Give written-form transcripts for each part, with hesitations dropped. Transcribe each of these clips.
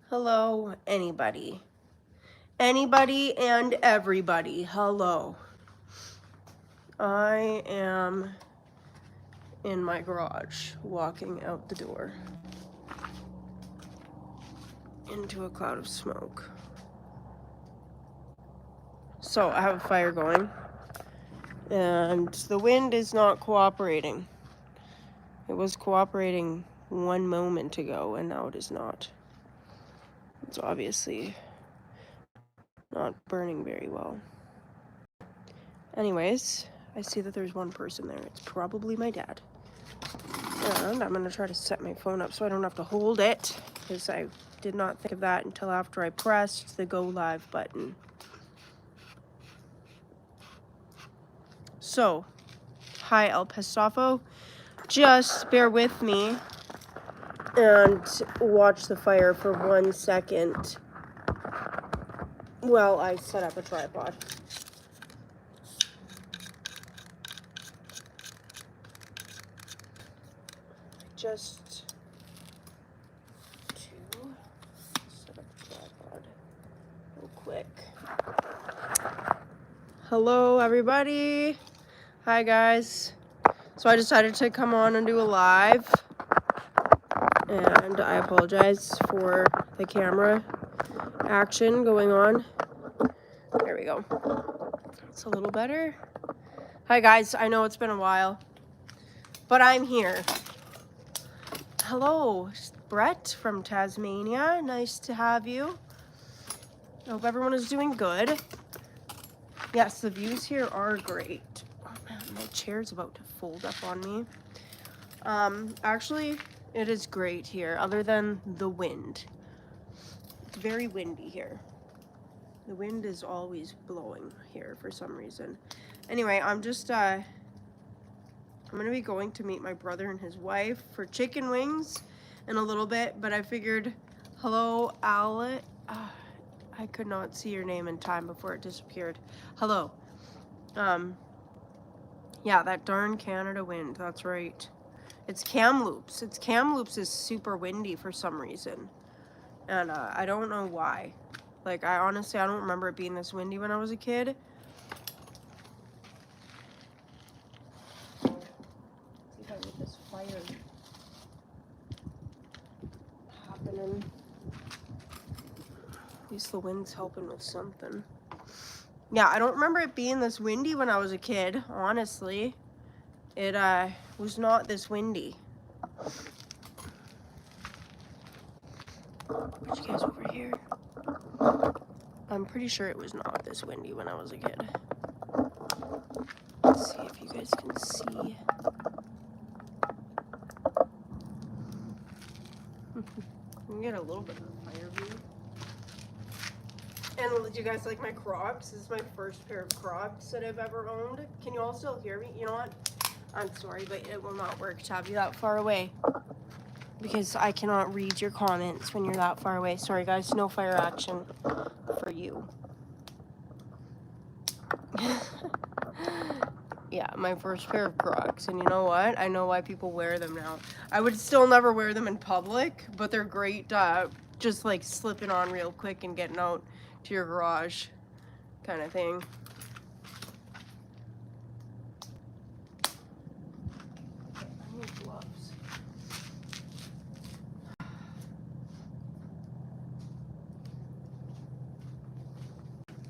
Hello, anybody. Anybody and everybody, hello. I am in my garage, walking out the door into a cloud of smoke. So I have a fire going, and the wind is not cooperating. It was cooperating one moment ago, and now it is not. It's obviously not burning very well. Anyways, I see that there's one person there. It's probably my dad. And I'm gonna try to set my phone up so I don't have to hold it, because I did not think of that until after I pressed the go live button. So, hi El Pestafo. Just bear with me and watch the fire for 1 second while I set up a tripod. Just to set up a tripod real quick. Hello, everybody. Hi, guys. So I decided to come on and do a live, and I apologize for the camera action going on. There we go. It's a little better. Hi, guys. I know it's been a while, but I'm here. Hello, Brett from Tasmania. Nice to have you. I hope everyone is doing good. Yes, the views here are great. Oh man, my chair's about to fold up on me. Actually, it is great here, other than the wind. It's very windy here. The wind is always blowing here for some reason. Anyway, I'm gonna be going to meet my brother and his wife for chicken wings in a little bit, but I figured, hello, Owlet. I could not see your name in time before it disappeared. Hello. Yeah, that darn Canada wind, that's right. It's Kamloops. Kamloops is super windy for some reason. And I don't know why. Like, I honestly don't remember it being this windy when I was a kid. Let's see if I get this fire happening. At least the wind's helping with something. Yeah, I don't remember it being this windy when I was a kid, honestly. It was not this windy. Where'd you guys over here? I'm pretty sure it was not this windy when I was a kid. Let's see if you guys can see. You can get a little bit of a fire view. And do you guys like my Crocs? This is my first pair of Crocs that I've ever owned. Can you all still hear me? You know what? I'm sorry, but it will not work to have you that far away, because I cannot read your comments when you're that far away. Sorry, guys. No fire action for you. Yeah, my first pair of Crocs, and you know what? I know why people wear them now. I would still never wear them in public, but they're great just like slipping on real quick and getting out to your garage kind of thing. I need gloves.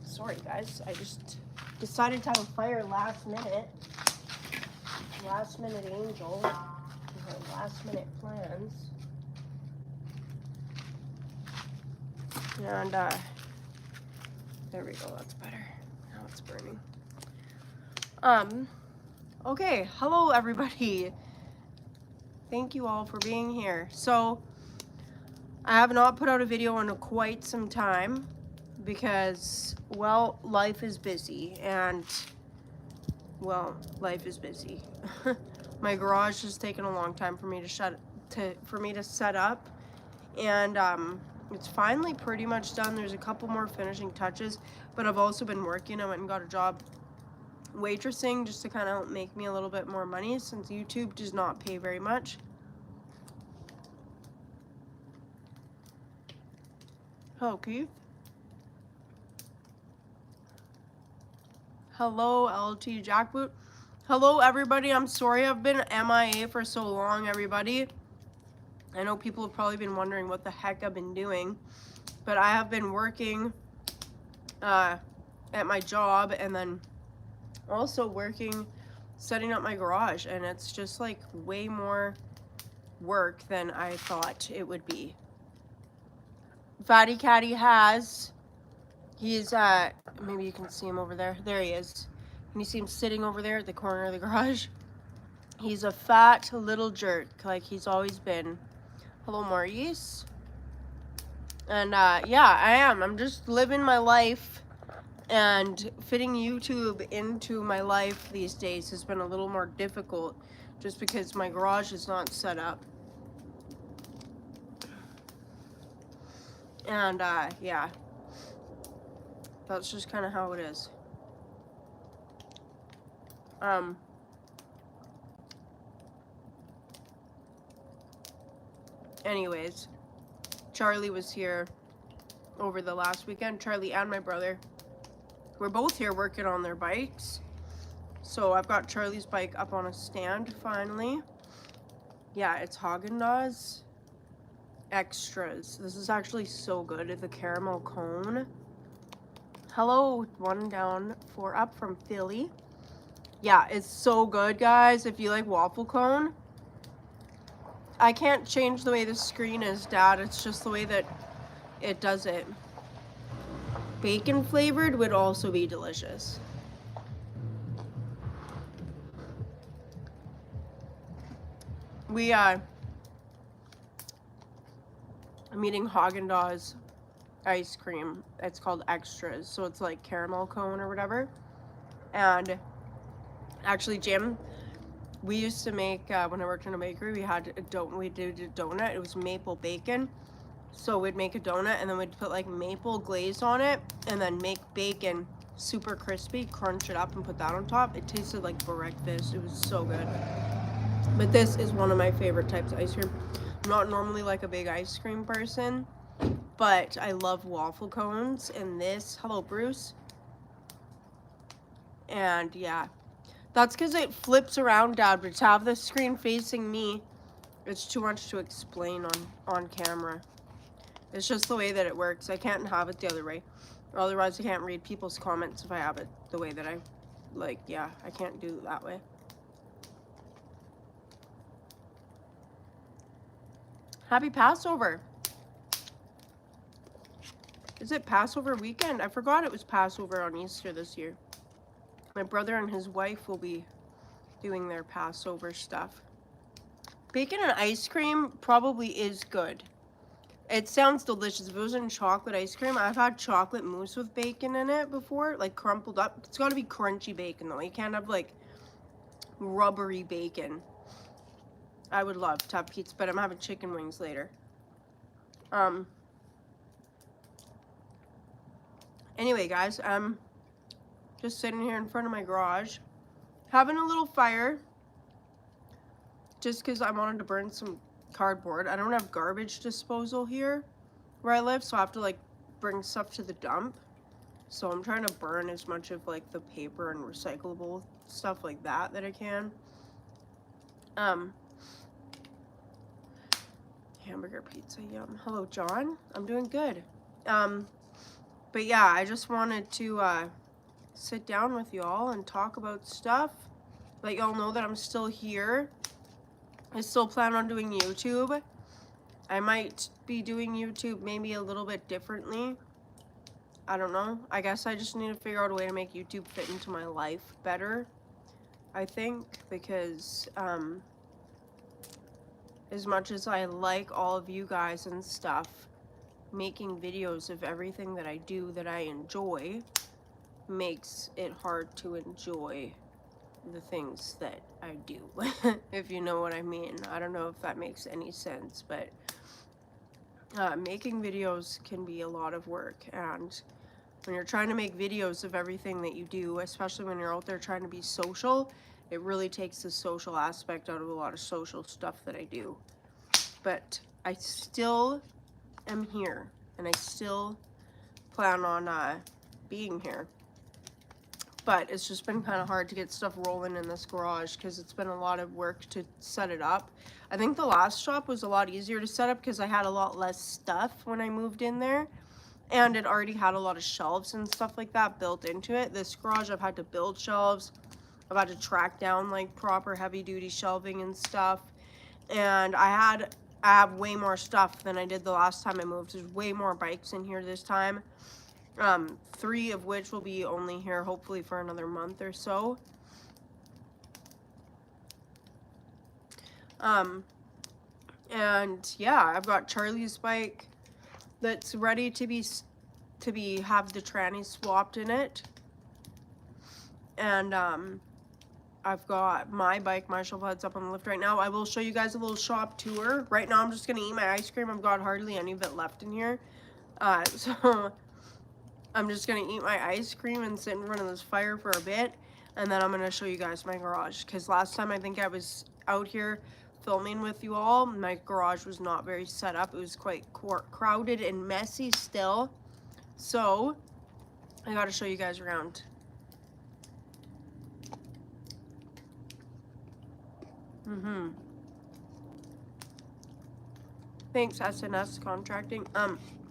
Sorry, guys. I just decided to have a fire last minute. Last minute angel. Last minute plans. And there we go, that's better. Now it's burning. Okay, hello everybody. Thank you all for being here. So I have not put out a video in quite some time because, well, life is busy, and well, life is busy. My garage has taken a long time for me to set up, and it's finally pretty much done. There's a couple more finishing touches, but I've also been working. I went and got a job waitressing just to kind of help make me a little bit more money, since YouTube does not pay very much. Hello, Keith. Hello, LT Jackboot. Hello, everybody. I'm sorry I've been MIA for so long, everybody. I know people have probably been wondering what the heck I've been doing, but I have been working at my job and then also working, setting up my garage, and it's just like way more work than I thought it would be. Fatty Catty has, he's maybe you can see him over there. There he is. And you see him sitting over there at the corner of the garage. He's a fat little jerk, like he's always been. Hello, Maurice. And yeah, I am. I'm just living my life, and fitting YouTube into my life these days has been a little more difficult just because my garage is not set up. And yeah, that's just kind of how it is. Anyways, Charlie was here over the last weekend. Charlie and my brother were both here working on their bikes. So I've got Charlie's bike up on a stand finally. Yeah, it's Haagen-Dazs Extras. This is actually so good. The caramel cone. Hello, 1 down, 4 up from Philly. Yeah, it's so good, guys. If you like waffle cone. I can't change the way the screen is, Dad. It's just the way that it does it. Bacon flavored would also be delicious. I'm eating Haagen-Dazs ice cream. It's called Extras, so it's like caramel cone or whatever. And actually, Jim, we used to make when I worked in a bakery. We did a donut. It was maple bacon. So we'd make a donut and then we'd put like maple glaze on it and then make bacon super crispy, crunch it up and put that on top. It tasted like breakfast. It was so good. But this is one of my favorite types of ice cream. I'm not normally like a big ice cream person, but I love waffle cones. And this, hello Bruce. And yeah, that's because it flips around, Dad, but to have the screen facing me, it's too much to explain on camera. It's just the way that it works. I can't have it the other way. Otherwise, I can't read people's comments if I have it the way that I like. Yeah, I can't do it that way. Happy Passover. Is it Passover weekend? I forgot it was Passover on Easter this year. My brother and his wife will be doing their Passover stuff. Bacon and ice cream probably is good. It sounds delicious. If it was in chocolate ice cream, I've had chocolate mousse with bacon in it before, like crumpled up. It's got to be crunchy bacon though. You can't have like rubbery bacon. I would love to have pizza, but I'm having chicken wings later. Anyway, guys, I'm just sitting here in front of my garage, having a little fire, just because I wanted to burn some cardboard. I don't have garbage disposal here where I live, so I have to like bring stuff to the dump. So I'm trying to burn as much of like the paper and recyclable stuff like that I can. Hamburger pizza, yum. Hello, John. I'm doing good. But yeah, I just wanted to sit down with y'all and talk about stuff. Let y'all know that I'm still here. I still plan on doing YouTube. I might be doing YouTube maybe a little bit differently. I don't know. I guess I just need to figure out a way to make YouTube fit into my life better, I think, because as much as I like all of you guys and stuff, making videos of everything that I do that I enjoy makes it hard to enjoy the things that I do, if you know what I mean. I don't know if that makes any sense, but making videos can be a lot of work, and when you're trying to make videos of everything that you do, especially when you're out there trying to be social, it really takes the social aspect out of a lot of social stuff that I do. But I still am here. and I still plan on being here. But it's just been kind of hard to get stuff rolling in this garage because it's been a lot of work to set it up. I think the last shop was a lot easier to set up because I had a lot less stuff when I moved in there. And it already had a lot of shelves and stuff like that built into it. This garage, I've had to build shelves. I've had to track down like proper heavy duty shelving and stuff. And I have way more stuff than I did the last time I moved. There's way more bikes in here this time. 3 of which will be only here hopefully for another month or so. And yeah, I've got Charlie's bike that's ready to have the tranny swapped in it. And I've got my bike, my shovel head's up on the lift right now. I will show you guys a little shop tour. Right now I'm just gonna eat my ice cream. I've got hardly any of it left in here. So I'm just gonna eat my ice cream and sit in front of this fire for a bit, and then I'm gonna show you guys my garage, because last time I think I was out here filming with you all, my garage was not very set up. It was quite crowded and messy still, so I gotta show you guys around. Thanks, SNS Contracting.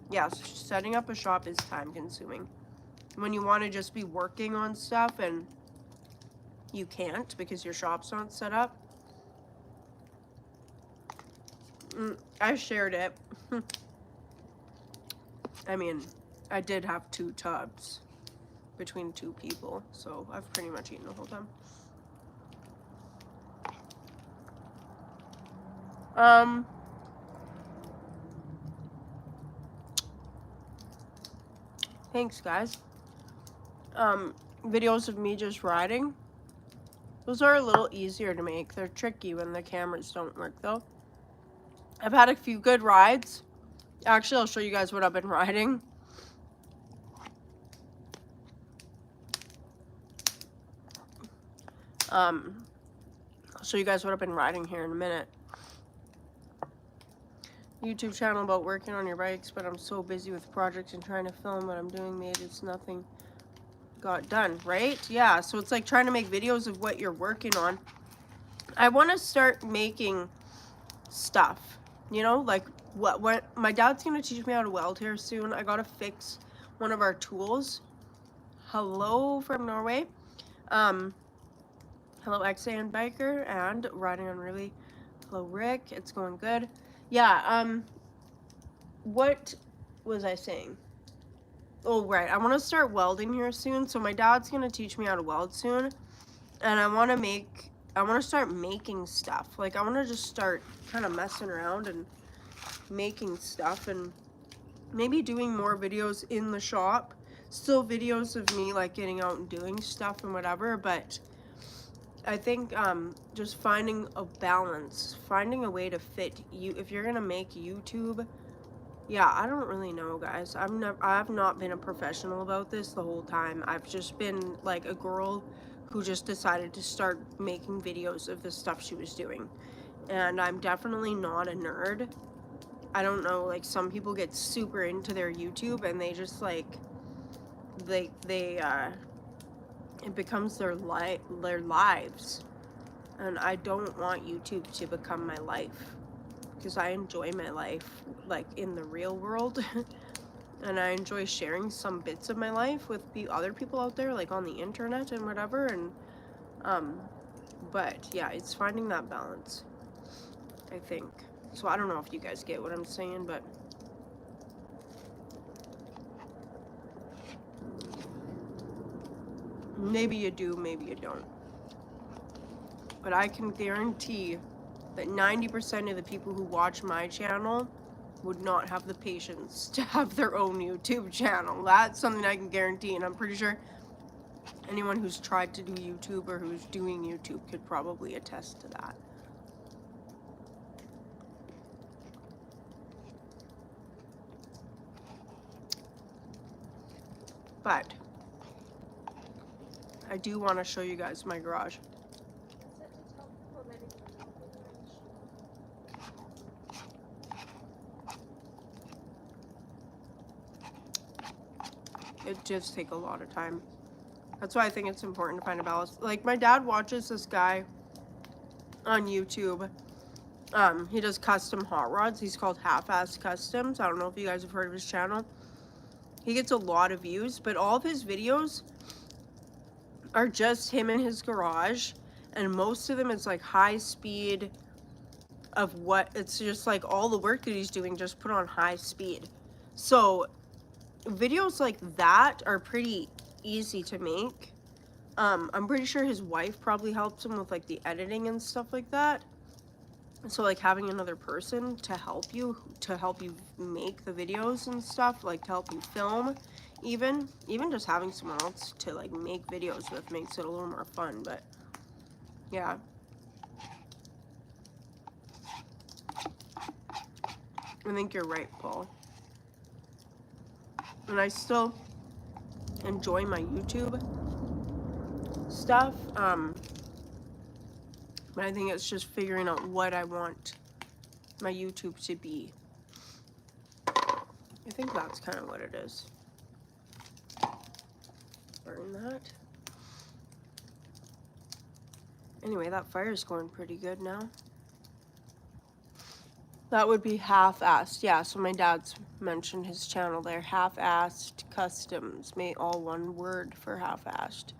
Yes, setting up a shop is time consuming. When you want to just be working on stuff and you can't because your shop's not set up. I shared it. I mean, I did have 2 tubs between 2 people, so I've pretty much eaten the whole time. Thanks, guys. Videos of me just riding. Those are a little easier to make. They're tricky when the cameras don't work, though. I've had a few good rides. Actually, I'll show you guys what I've been riding. I'll show you guys what I've been riding here in a minute. YouTube channel about working on your bikes, but I'm so busy with projects and trying to film what I'm doing made it's nothing got done, right? Yeah, so it's like trying to make videos of what you're working on. I want to start making stuff, you know, like what my dad's gonna teach me how to weld here soon. I gotta fix one of our tools. Hello from Norway. Hello XAN biker and riding on really. Hello Rick, it's going good. Yeah, what was I saying? Oh, right, I want to start welding here soon. So my dad's gonna teach me how to weld soon, and I want to start making stuff. Like, I want to just start kind of messing around and making stuff, and maybe doing more videos in the shop. Still videos of me like getting out and doing stuff and whatever, but I think just finding a balance, finding a way to fit you. If you're gonna make YouTube, yeah, I don't really know, guys. I've not been a professional about this the whole time. I've just been like a girl who just decided to start making videos of the stuff she was doing. And I'm definitely not a nerd. I don't know, like, some people get super into their YouTube and they just like it becomes their lives. And I don't want YouTube to become my life, because I enjoy my life like in the real world. And I enjoy sharing some bits of my life with other people out there, like on the internet and whatever. And but yeah, it's finding that balance, I think. So I don't know if you guys get what I'm saying, but maybe you do, maybe you don't. But I can guarantee that 90% of the people who watch my channel would not have the patience to have their own YouTube channel. That's something I can guarantee, and I'm pretty sure anyone who's tried to do YouTube or who's doing YouTube could probably attest to that. But I do want to show you guys my garage. it just takes a lot of time. That's why I think it's important to find a balance. Like, my dad watches this guy on YouTube. He does custom hot rods. He's called Half-Ass Customs. I don't know if you guys have heard of his channel. He gets a lot of views, but all of his videos are just him in his garage, and most of them is like high speed of what, it's just like all the work that he's doing just put on high speed. So videos like that are pretty easy to make. I'm pretty sure his wife probably helps him with like the editing and stuff like that. So like having another person to help you make the videos and stuff, like to help you film, even just having someone else to like make videos with makes it a little more fun. But yeah, I think you're right, Paul. And I still enjoy my YouTube stuff, but I think it's just figuring out what I want my YouTube to be. I think that's kind of what it is. Burn that. Anyway, that fire's going pretty good now. That would be Half-Assed. Yeah, so my dad's mentioned his channel there. Half-Assed Customs. All one word for half-assed.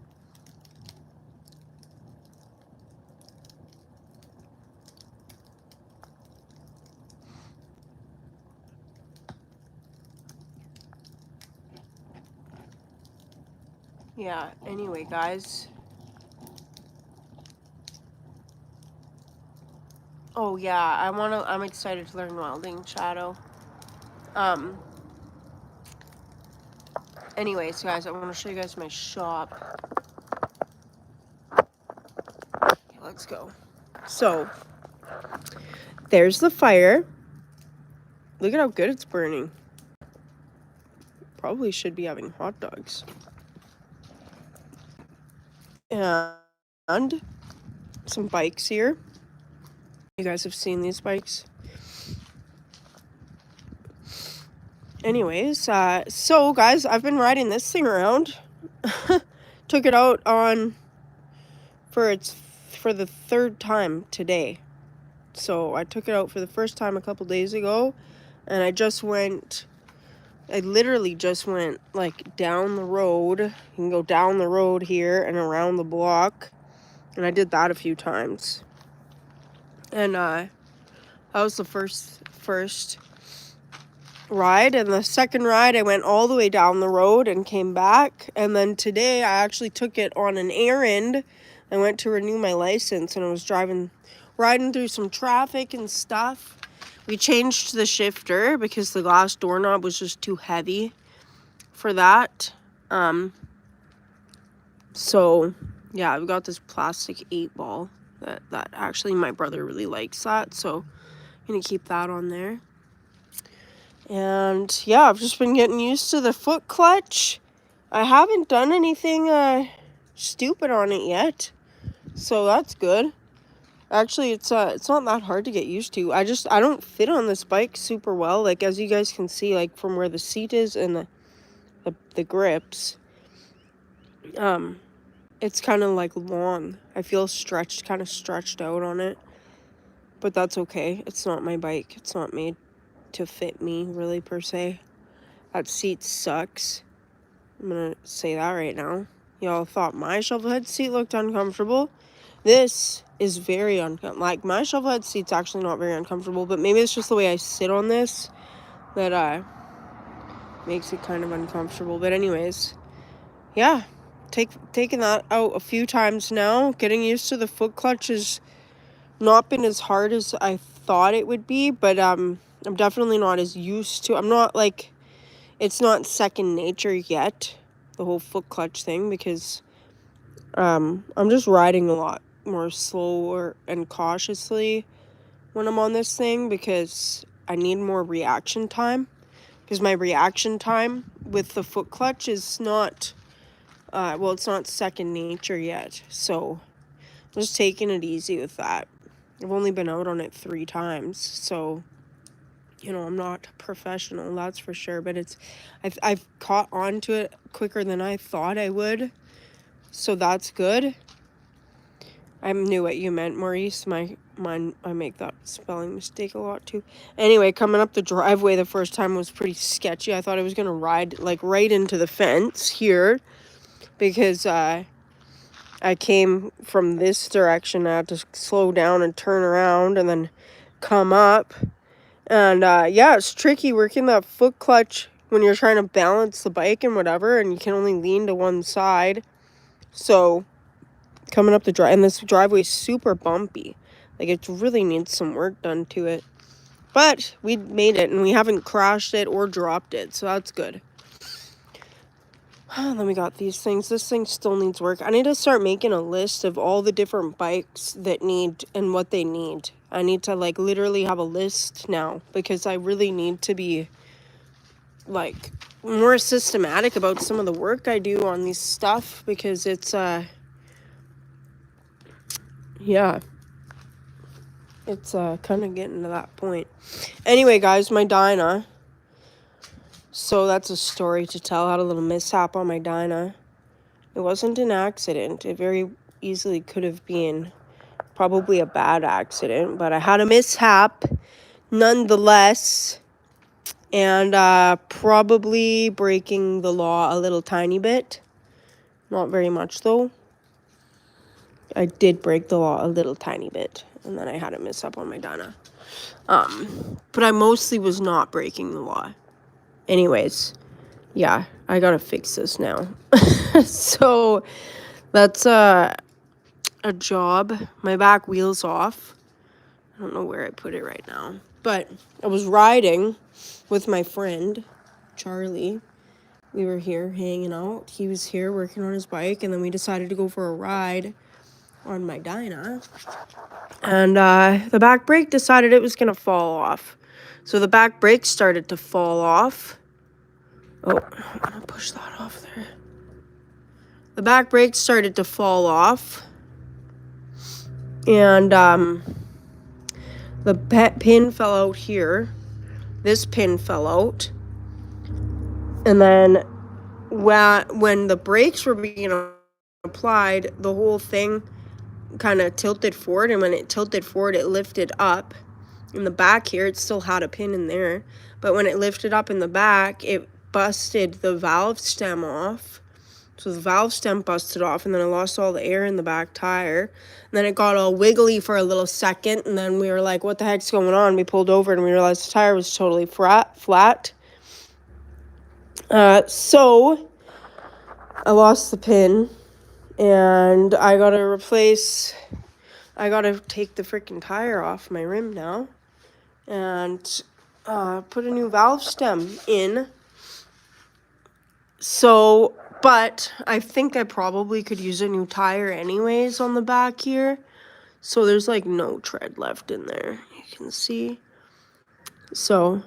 Yeah, anyway, guys. Oh yeah, I'm excited to learn welding, Shadow. Anyways, guys, I want to show you guys my shop. Okay, let's go. So, there's the fire. Look at how good it's burning. Probably should be having hot dogs. And some bikes here. You guys have seen these bikes. Anyways, so guys, I've been riding this thing around. Took it out for the third time today. So I took it out for the first time a couple days ago, and I literally just went like down the road. You can go down the road here and around the block, and I did that a few times. And that was the first ride, and the second ride I went all the way down the road and came back. And then today I actually took it on an errand. I went to renew my license, and I was riding through some traffic and stuff. We changed the shifter because the glass doorknob was just too heavy for that. So yeah, I've got this plastic 8-ball that actually my brother really likes that, so I'm gonna keep that on there. And yeah, I've just been getting used to the foot clutch. I haven't done anything stupid on it yet, so that's good. Actually, it's not that hard to get used to. I don't fit on this bike super well. Like, as you guys can see, like from where the seat is and the grips, it's kind of like long. I feel kind of stretched out on it, but that's okay. It's not my bike. It's not made to fit me really per se. That seat sucks. I'm gonna say that right now. Y'all thought my shovel head seat looked uncomfortable. This is very uncomfortable. Like, my shovel head seat's actually not very uncomfortable, but maybe it's just the way I sit on this that makes it kind of uncomfortable. But anyways, yeah, taking that out a few times now. Getting used to the foot clutch has not been as hard as I thought it would be, but I'm definitely not as used to. I'm not like, it's not second nature yet, the whole foot clutch thing, because I'm just riding a lot more slower and cautiously when I'm on this thing, because I need more reaction time, because my reaction time with the foot clutch is not it's not second nature yet, so I'm just taking it easy with that. I've only been out on it 3 times, so You know, I'm not professional, that's for sure, but I've caught on to it quicker than I thought I would. So that's good. I knew what you meant, Maurice. I make that spelling mistake a lot too. Anyway, coming up the driveway the first time was pretty sketchy. I thought I was gonna ride like right into the fence here because I came from this direction. I had to slow down and turn around and then come up. And yeah, it's tricky working that foot clutch when you're trying to balance the bike and whatever, and you can only lean to one side. So coming up the drive, and this driveway is super bumpy. Like, it really needs some work done to it. But we made it, and we haven't crashed it or dropped it, so that's good. Then we got these things. This thing still needs work. I need to start making a list of all the different bikes that need and what they need. I need to, like, literally have a list now because I really need to be, like, more systematic about some of the work I do on these stuff because it's, yeah, it's kind of getting to that point. Anyway, guys, my Dyna. So that's a story to tell. I had a little mishap on my Dyna. It wasn't an accident. It very easily could have been probably a bad accident, but I had a mishap nonetheless, and probably breaking the law a little tiny bit. Not very much, though. I did break the law a little tiny bit, and then I had a mishap on my Dyna. But I mostly was not breaking the law. Anyways, yeah, I gotta fix this now. So that's a job. My back wheel's off. I don't know where I put it right now. But I was riding with my friend, Charlie. We were here hanging out. He was here working on his bike, and then we decided to go for a ride on my Dyna. And the back brake decided it was going to fall off. So the back brake started to fall off. Oh, I'm going to push that off there. The back brake started to fall off. And the pin fell out here. This pin fell out. And then when the brakes were being applied, the whole thing kind of tilted forward, and when it tilted forward, it lifted up. In the back here, it still had a pin in there, but when it lifted up in the back, it busted the valve stem off. So the valve stem busted off, and then I lost all the air in the back tire. And then it got all wiggly for a little second, and then we were like, what the heck's going on? We pulled over, and we realized the tire was totally flat. So I lost the pin, and I gotta take the freaking tire off my rim now and put a new valve stem in. So, but I think I probably could use a new tire anyways on the back here. So there's like no tread left in there, you can see. So,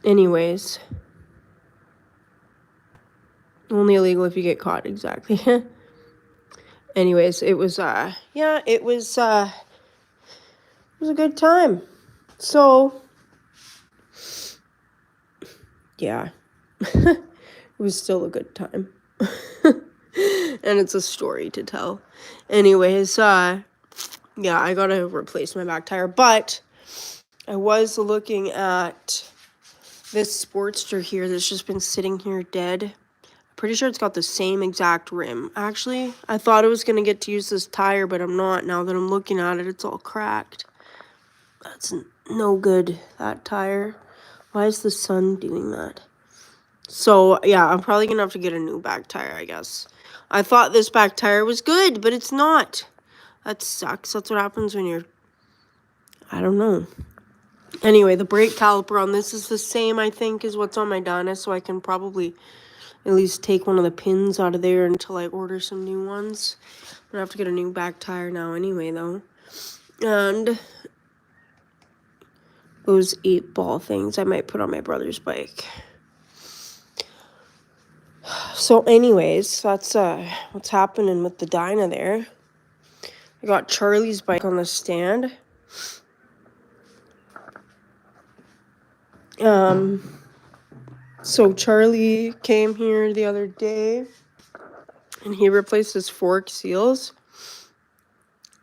anyways, only illegal if you get caught, exactly. Anyways, it was a good time. So, yeah, it was still a good time. And it's a story to tell. Anyways, yeah, I gotta replace my back tire, but I was looking at this Sportster here that's just been sitting here dead. Pretty sure it's got the same exact rim. Actually, I thought I was going to get to use this tire, but I'm not. Now that I'm looking at it, it's all cracked. That's no good, that tire. Why is the sun doing that? So, yeah, I'm probably going to have to get a new back tire, I guess. I thought this back tire was good, but it's not. That sucks. That's what happens when you're... I don't know. Anyway, the brake caliper on this is the same, I think, as what's on my Dyna, so I can probably... at least take one of the pins out of there until I order some new ones. I'm gonna have to get a new back tire now anyway, though. And those 8-ball things I might put on my brother's bike. So anyways, that's what's happening with the Dyna there. I got Charlie's bike on the stand. So Charlie came here the other day and he replaced his fork seals.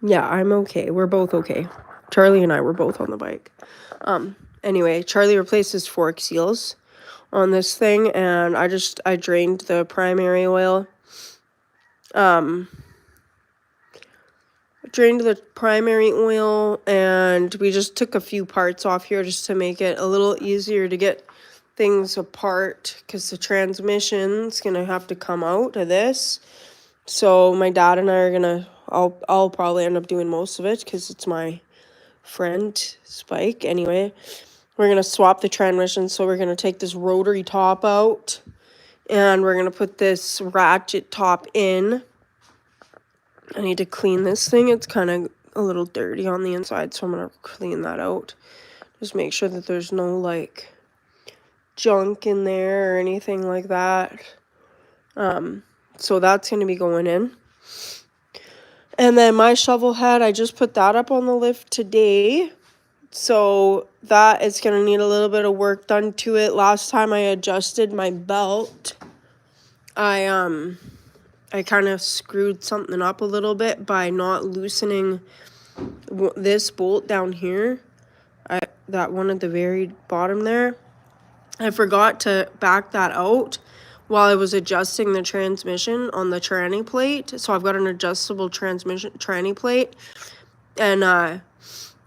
Yeah, I'm okay. We're both okay. Charlie and I were both on the bike. Anyway, Charlie replaced his fork seals on this thing, and I drained the primary oil. Drained the primary oil, and we just took a few parts off here just to make it a little easier to get things apart, because the transmission's gonna have to come out of this. So my dad and I are gonna, I'll probably end up doing most of it because it's my friend's bike. Anyway, we're gonna swap the transmission. So we're gonna take this rotary top out, and we're gonna put this ratchet top in. I need to clean this thing. It's kind of a little dirty on the inside, so I'm gonna clean that out. Just make sure that there's no like junk in there or anything like that. So that's gonna be going in. And then my shovel head, I just put that up on the lift today. So that is gonna need a little bit of work done to it. Last time I adjusted my belt, I kind of screwed something up a little bit by not loosening this bolt down here. That one at the very bottom there. I forgot to back that out while I was adjusting the transmission on the tranny plate. So I've got an adjustable transmission tranny plate. And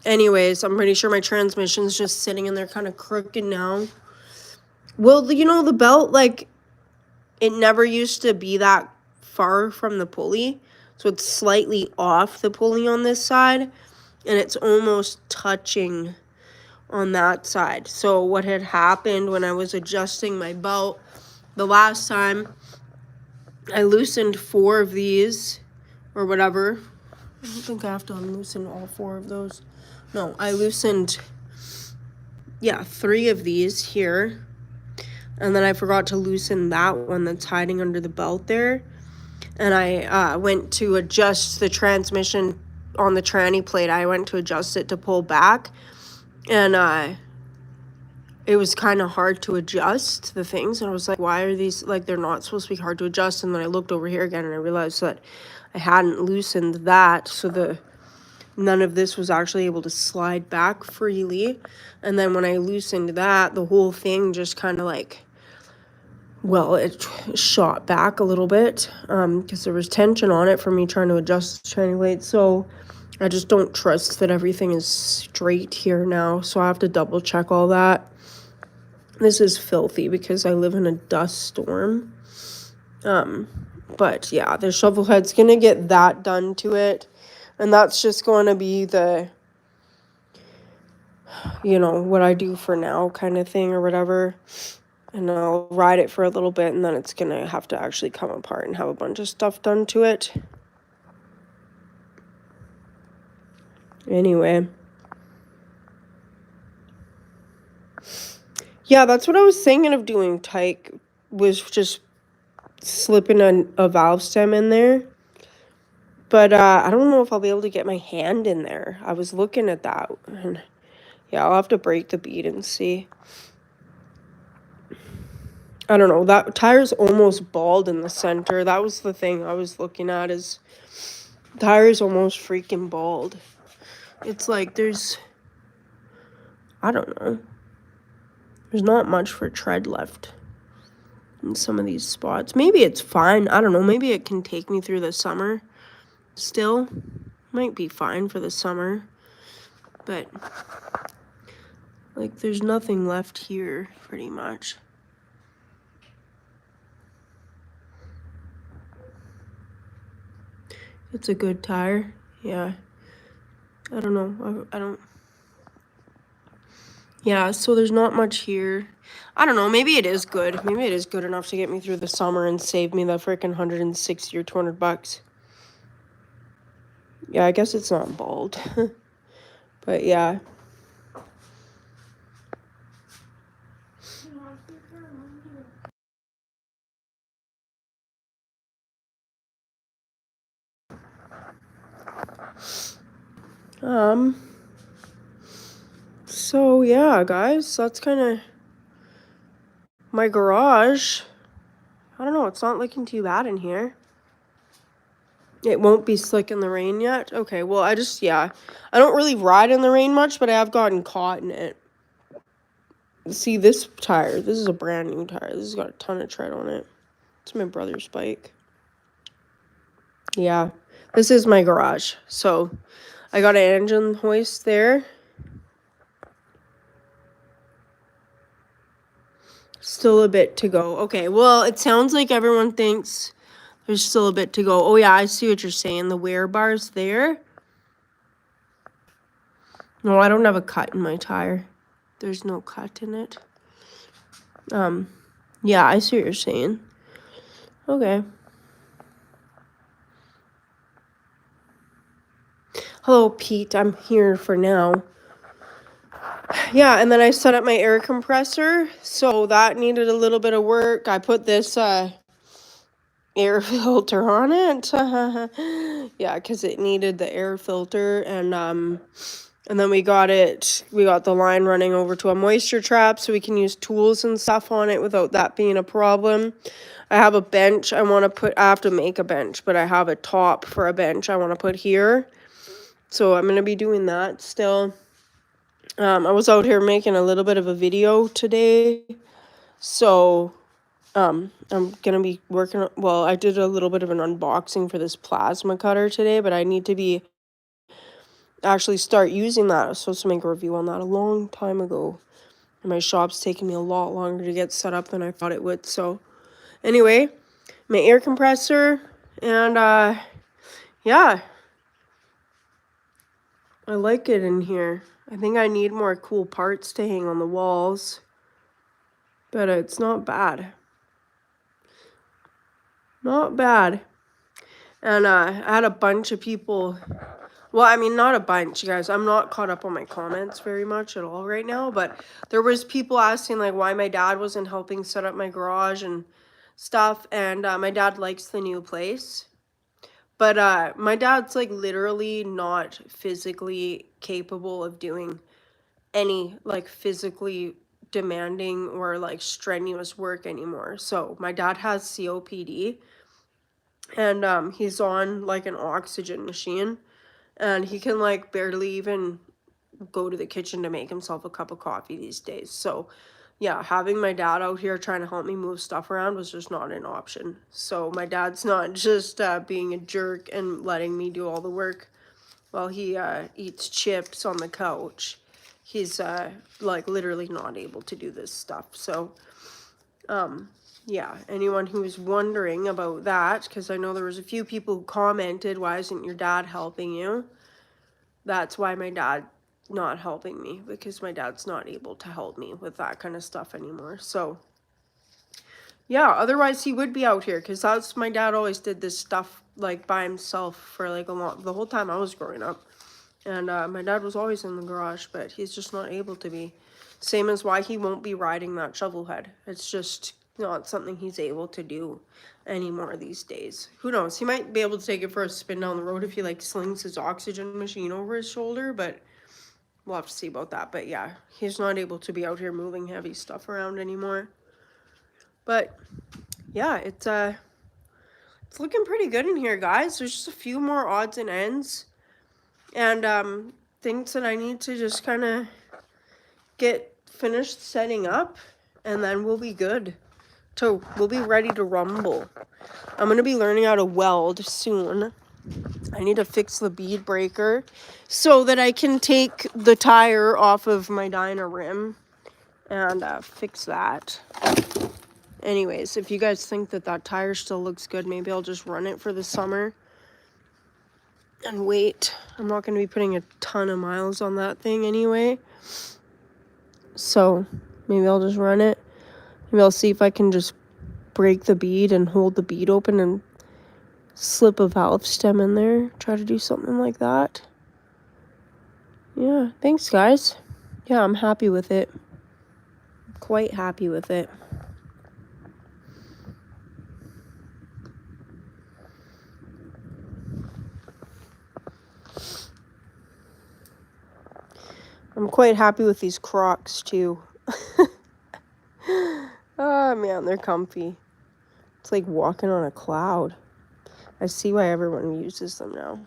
anyways, I'm pretty sure my transmission's just sitting in there kind of crooked now. Well, you know, the belt, like, it never used to be that far from the pulley. So it's slightly off the pulley on this side, and it's almost touching on that side. So what had happened when I was adjusting my belt the last time, I loosened 4 of these or whatever. I don't think I have to unloosen all 4 of those. No, I loosened 3 of these here, and then I forgot to loosen that one that's hiding under the belt there. And I went to adjust the transmission on the tranny plate. I went to adjust it to pull back, and it was kind of hard to adjust the things. And I was like, why are these, like, they're not supposed to be hard to adjust. And then I looked over here again and I realized that I hadn't loosened that, so none of this was actually able to slide back freely. And then when I loosened that, the whole thing just kind of like, well, it shot back a little bit because there was tension on it from me trying to adjust the tranny plate. So I just don't trust that everything is straight here now. So I have to double check all that. This is filthy because I live in a dust storm. But yeah, the shovel head's gonna get that done to it. And that's just going to be the, you know, what I do for now kind of thing or whatever. And I'll ride it for a little bit, and then it's going to have to actually come apart and have a bunch of stuff done to it. Anyway. Yeah, that's what I was thinking of doing, Tyke, was just slipping a valve stem in there. But I don't know if I'll be able to get my hand in there. I was looking at that. And yeah, I'll have to break the bead and see. I don't know. That tire's almost bald in the center. That was the thing I was looking at, is tire's almost freaking bald. It's like I don't know. There's not much for tread left in some of these spots. Maybe it's fine. I don't know. Maybe it can take me through the summer still. Might be fine for the summer. But, like, there's nothing left here, pretty much. It's a good tire. Yeah. I don't know. I don't... Yeah, so there's not much here. I don't know. Maybe it is good. Maybe it is good enough to get me through the summer and save me the freaking 160 or 200 bucks. Yeah, I guess it's not bald. But yeah. So yeah, guys, that's kind of my garage, I don't know, it's not looking too bad in here. It won't be slick in the rain yet? Okay, well, I don't really ride in the rain much, but I have gotten caught in it. See, this tire, this is a brand new tire. This has got a ton of tread on it. It's my brother's bike. Yeah, this is my garage. So, I got an engine hoist there. Still a bit to go. Okay, well, it sounds like everyone thinks there's still a bit to go. Oh, yeah, I see what you're saying. The wear bar's there. No, I don't have a cut in my tire. There's no cut in it. Yeah, I see what you're saying. Okay. Hello, Pete. I'm here for now. Yeah, and then I set up my air compressor. So that needed a little bit of work. I put this air filter on it. Yeah, because it needed the air filter. And then we got the line running over to a moisture trap so we can use tools and stuff on it without that being a problem. I have a bench I have to make a bench, but I have a top for a bench I want to put here. So I'm going to be doing that still. I was out here making a little bit of a video today. So I'm going to be working, well, I did a little bit of an unboxing for this plasma cutter today, but I need to actually start using that. I was supposed to make a review on that a long time ago. And my shop's taking me a lot longer to get set up than I thought it would. So anyway, my air compressor, and yeah, I like it in here. I think I need more cool parts to hang on the walls, but it's not bad. Not bad. And I had a bunch of people, well, I mean, not a bunch, you guys. I'm not caught up on my comments very much at all right now, but there was people asking, like, why my dad wasn't helping set up my garage and stuff, and my dad likes the new place. But my dad's, like, literally not physically capable of doing any, like, physically demanding or, like, strenuous work anymore. So my dad has COPD, and he's on, like, an oxygen machine, and he can, like, barely even go to the kitchen to make himself a cup of coffee these days. So yeah, having my dad out here trying to help me move stuff around was just not an option. So my dad's not just being a jerk and letting me do all the work while he eats chips on the couch. He's like literally not able to do this stuff. So yeah, anyone who was wondering about that, because I know there was a few people who commented, why isn't your dad helping you? That's why my dad not helping me, because my dad's not able to help me with that kind of stuff anymore. So yeah, otherwise he would be out here, because that's, my dad always did this stuff like by himself for like the whole time I was growing up. And my dad was always in the garage, but he's just not able to be. Same as why he won't be riding that shovel head. It's just not something he's able to do anymore these days. Who knows? He might be able to take it for a spin down the road if he like slings his oxygen machine over his shoulder, but we'll have to see about that. But yeah, he's not able to be out here moving heavy stuff around anymore. But yeah, it's looking pretty good in here, guys. There's just a few more odds and ends, and things that I need to just kind of get finished setting up, and then we'll be good. So we'll be ready to rumble. I'm going to be learning how to weld soon. I need to fix the bead breaker so that I can take the tire off of my Dyna rim and fix that. Anyways, if you guys think that tire still looks good, maybe I'll just run it for the summer and wait. I'm not going to be putting a ton of miles on that thing anyway. So maybe I'll just run it. Maybe I'll see if I can just break the bead and hold the bead open and slip a valve stem in there. Try to do something like that. Yeah, thanks guys. Yeah, I'm happy with it. Quite happy with it. I'm quite happy with these Crocs too. Oh man, they're comfy. It's like walking on a cloud. I see why everyone uses them now.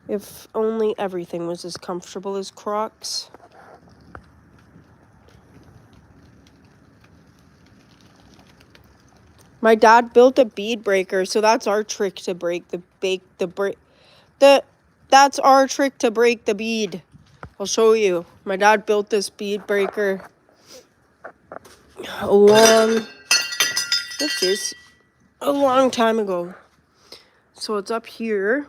If only everything was as comfortable as Crocs. My dad built a bead breaker, so that's our trick to break the that's our trick to break the bead. I'll show you. My dad built this bead breaker a long time ago. So it's up here.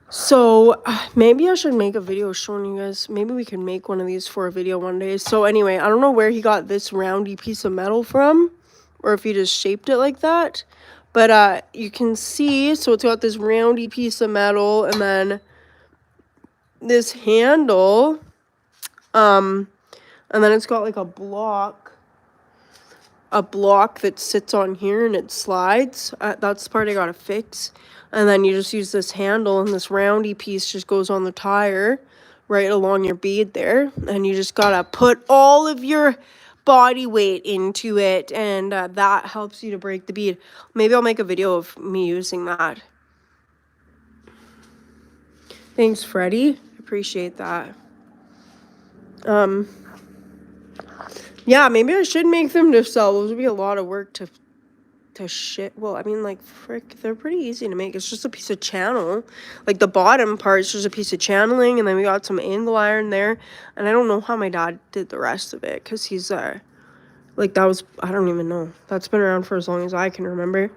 So maybe I should make a video showing you guys. Maybe we can make one of these for a video one day. So anyway, I don't know where he got this roundy piece of metal from, or if he just shaped it like that. But you can see, so it's got this roundy piece of metal, and then this handle, and then it's got like a block that sits on here and it slides. That's the part I gotta fix. And then you just use this handle, and this roundy piece just goes on the tire right along your bead there. And you just gotta put all of your body weight into it, and that helps you to break the bead. Maybe I'll make a video of me using that. Thanks, Freddie. Appreciate that. Yeah, maybe I should make them to sell. Those would be a lot of work to shit. Well, I mean, like, frick, they're pretty easy to make. It's just a piece of channel. Like, the bottom part is just a piece of channeling, and then we got some angle iron there. And I don't know how my dad did the rest of it, because he's, like, that was, I don't even know. That's been around for as long as I can remember.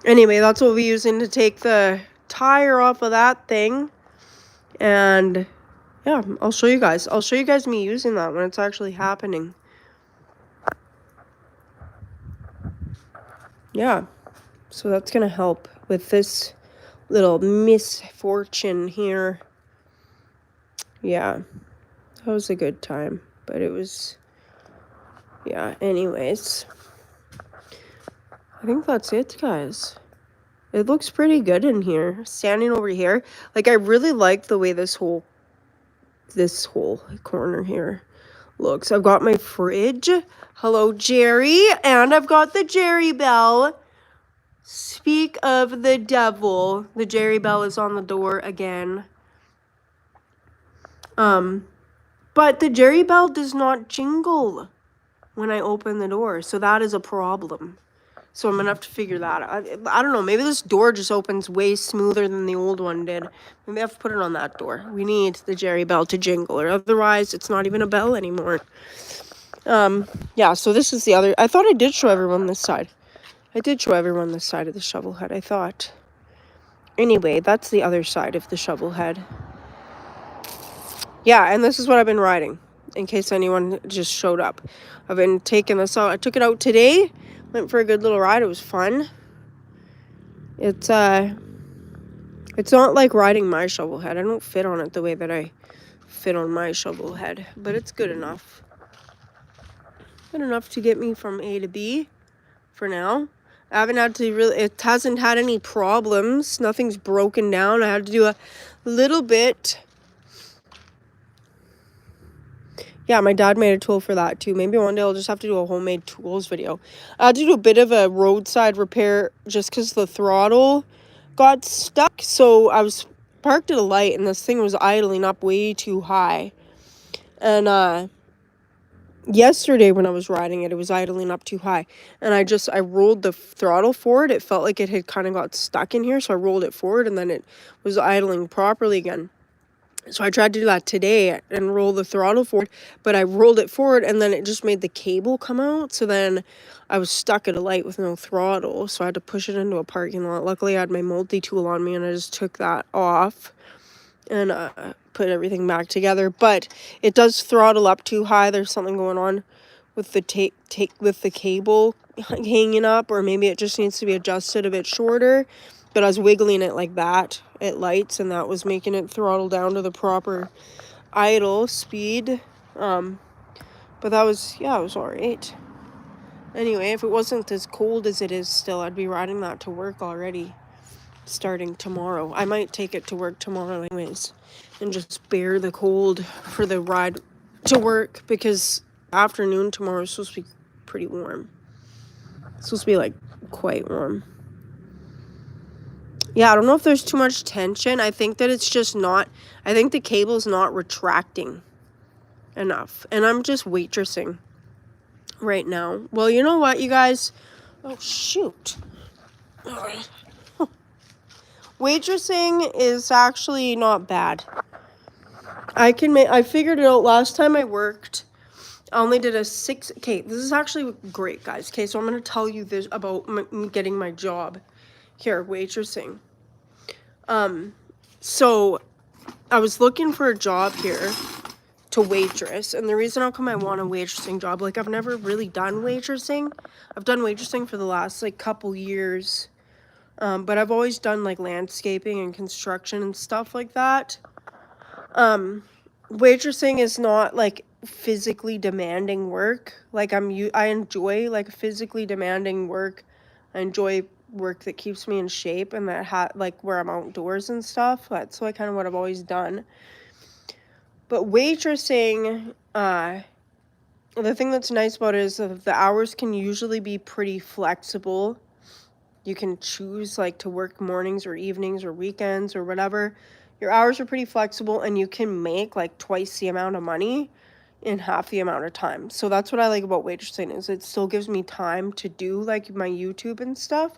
Anyway, that's what we're using to take the tire off of that thing. And, yeah, I'll show you guys. I'll show you guys me using that when it's actually happening. Yeah, so that's going to help with this little misfortune here. Yeah, that was a good time, but it was, yeah, anyways. I think that's it, guys. It looks pretty good in here. Standing over here, like, I really like the way this whole corner here looks. I've got my fridge. Hello, Jerry. And I've got the Jerry bell. Speak of the devil. The Jerry bell is on the door again. But the Jerry bell does not jingle when I open the door. So that is a problem. So I'm going to have to figure that out. I don't know. Maybe this door just opens way smoother than the old one did. Maybe I have to put it on that door. We need the Jerry bell to jingle, or otherwise it's not even a bell anymore. Yeah, so this is the other. I thought I did show everyone this side. I did show everyone this side of the shovel head, I thought. Anyway, that's the other side of the shovel head. Yeah, and this is what I've been riding, in case anyone just showed up. I've been taking this out. I took it out today. Went for a good little ride. It was fun. It's not like riding my shovel head. I don't fit on it the way that I fit on my shovel head, but it's good enough. Good enough to get me from A to B for now. I haven't had to really, it hasn't had any problems. Nothing's broken down. I had to do a little bit. Yeah, my dad made a tool for that too. Maybe one day I'll just have to do a homemade tools video. I had to do a bit of a roadside repair just because the throttle got stuck. So I was parked at a light and this thing was idling up way too high. And yesterday when I was riding it, it was idling up too high. And I rolled the throttle forward. It felt like it had kind of got stuck in here. So I rolled it forward and then it was idling properly again. So I tried to do that today and roll the throttle forward, but I rolled it forward and then it just made the cable come out. So then I was stuck at a light with no throttle. So I had to push it into a parking lot. Luckily I had my multi-tool on me and I just took that off and put everything back together. But it does throttle up too high. There's something going on with the with the cable hanging up, or maybe it just needs to be adjusted a bit shorter. But I was wiggling it like that at lights, and that was making it throttle down to the proper idle speed. But that was, yeah, it was alright. Anyway, if it wasn't as cold as it is still, I'd be riding that to work already, starting tomorrow. I might take it to work tomorrow anyways, and just bear the cold for the ride to work because afternoon tomorrow is supposed to be pretty warm. It's supposed to be like quite warm. Yeah, I don't know if there's too much tension. I think that it's just not, I think the cable's not retracting enough. And I'm just waitressing right now. Well, you know what, you guys? Oh, shoot. Waitressing is actually not bad. I figured it out last time I worked. I only did okay, this is actually great, guys. Okay, so I'm going to tell you this about me getting my job here, waitressing. So I was looking for a job here to waitress, and the reason how come I want a waitressing job, like, I've never really done waitressing. I've done waitressing for the last, like, couple years, but I've always done, like, landscaping and construction and stuff like that. Waitressing is not, like, physically demanding work. Like, I enjoy, like, physically demanding work. I enjoy work that keeps me in shape and that like where I'm outdoors and stuff. That's like kind of what I've always done. But waitressing, the thing that's nice about it is that the hours can usually be pretty flexible. You can choose like to work mornings or evenings or weekends or whatever. Your hours are pretty flexible and you can make like twice the amount of money in half the amount of time. So that's what I like about waitressing, is it still gives me time to do like my YouTube and stuff.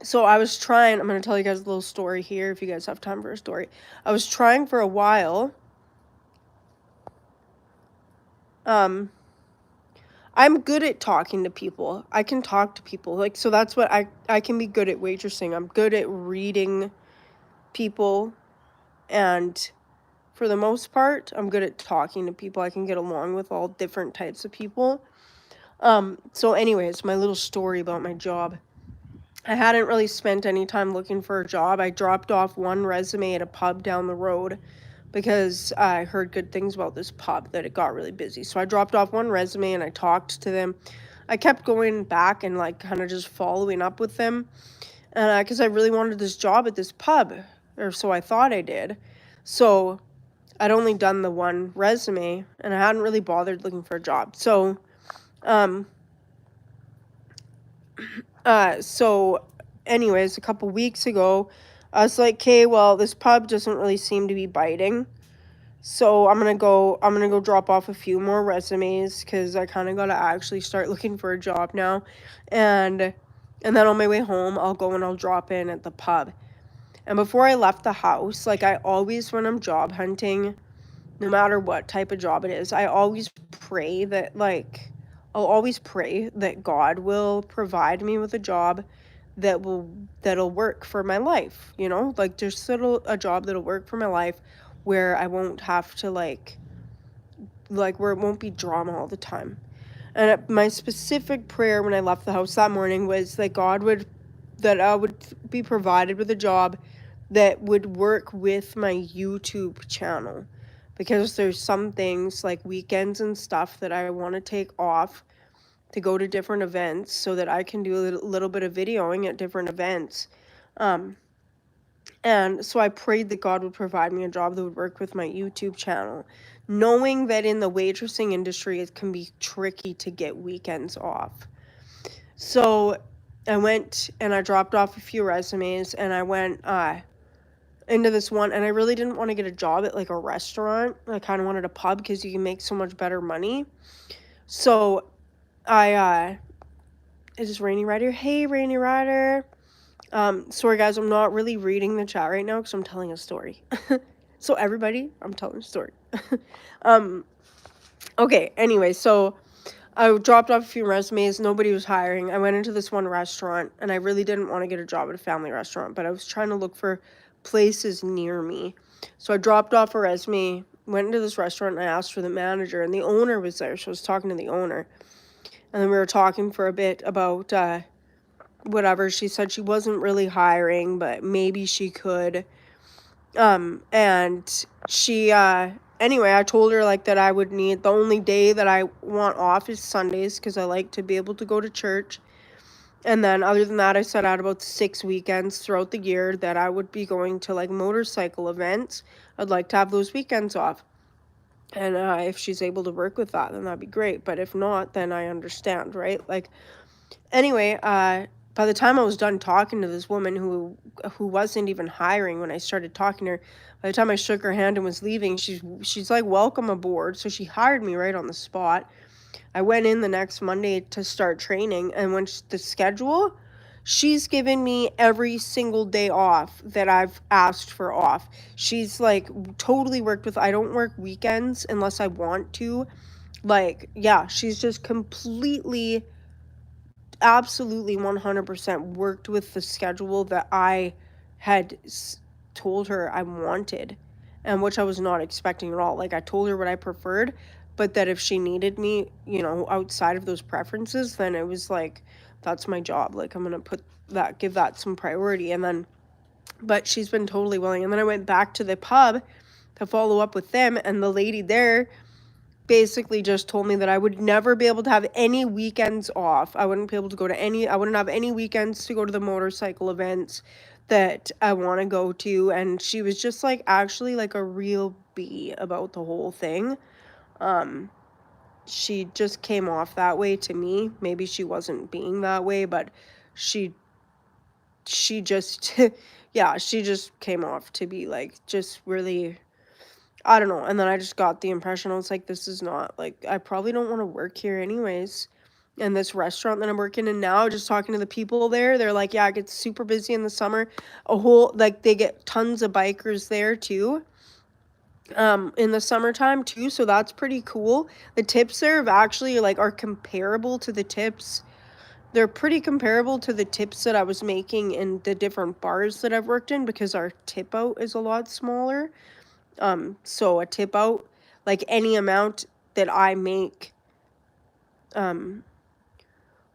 So I was trying, I'm going to tell you guys a little story here if you guys have time for a story. I was trying for a while. I'm good at talking to people. I can talk to people. Like, so that's what I can be good at waitressing. I'm good at reading people, and for the most part, I'm good at talking to people. I can get along with all different types of people. So anyways, my little story about my job. I hadn't really spent any time looking for a job. I dropped off one resume at a pub down the road because I heard good things about this pub, that it got really busy. So I dropped off one resume and I talked to them. I kept going back and like kind of just following up with them, because I really wanted this job at this pub, or so I thought I did. So I'd only done the one resume and I hadn't really bothered looking for a job. So anyways, a couple weeks ago, I was like, okay, well, this pub doesn't really seem to be biting. So I'm gonna go drop off a few more resumes because I kind of gotta actually start looking for a job now. And then on my way home, I'll go and I'll drop in at the pub. And before I left the house, like I always, when I'm job hunting, no matter what type of job it is, I always pray that I'll always pray that God will provide me with a job that'll work for my life, you know? Like just a job that'll work for my life where I won't have to like where it won't be drama all the time. And my specific prayer when I left the house that morning was that that I would be provided with a job that would work with my YouTube channel. Because there's some things like weekends and stuff that I want to take off to go to different events so that I can do a little bit of videoing at different events. And so I prayed that God would provide me a job that would work with my YouTube channel, knowing that in the waitressing industry, it can be tricky to get weekends off. So I went and I dropped off a few resumes and I went into this one, and I really didn't want to get a job at like a restaurant. I kind of wanted a pub because you can make so much better money. So is this Rainy Rider? Hey, Rainy Rider. Sorry guys, I'm not really reading the chat right now because I'm telling a story. So everybody, I'm telling a story. Okay, anyway, so I dropped off a few resumes. Nobody was hiring. I went into this one restaurant, and I really didn't want to get a job at a family restaurant, but I was trying to look for places near me. So I dropped off a resume, went into this restaurant, and I asked for the manager, and the owner was there, so I was talking to the owner. And then we were talking for a bit about whatever. She said she wasn't really hiring, but maybe she could. And she, anyway, I told her like that I would need, the only day that I want off is Sundays because I like to be able to go to church. And then other than that, I said I had about 6 weekends throughout the year that I would be going to like motorcycle events. I'd like to have those weekends off. And if she's able to work with that, then that'd be great. But if not, then I understand, right? Like, anyway, by the time I was done talking to this woman who wasn't even hiring when I started talking to her, by the time I shook her hand and was leaving, she's like, welcome aboard. So she hired me right on the spot. I went in the next Monday to start training, and when the schedule, she's given me every single day off that I've asked for off. She's like totally worked with, I don't work weekends unless I want to. Like, yeah, she's just completely, absolutely 100% worked with the schedule that I had told her I wanted, and which I was not expecting at all. Like, I told her what I preferred, but that if she needed me, you know, outside of those preferences, then it was like, that's my job. Like, I'm gonna give that some priority. And then, but she's been totally willing. And then I went back to the pub to follow up with them, and the lady there basically just told me that I would never be able to have any weekends off. I wouldn't be able to go to I wouldn't have any weekends to go to the motorcycle events that I want to go to. And she was just like actually like a real bee about the whole thing. She just came off that way to me. Maybe she wasn't being that way, but she just yeah, she just came off to be like just really, I don't know. And then I just got the impression, I was like, this is not, like, I probably don't want to work here anyways. And this restaurant that I'm working in now, just talking to the people there, they're like, yeah, it gets super busy in the summer. Like, they get tons of bikers there too, in the summertime too. So that's pretty cool. The tips there have actually, like, are comparable to the tips. They're pretty comparable to the tips that I was making in the different bars that I've worked in, because our tip out is a lot smaller. So a tip out, like any amount that I make,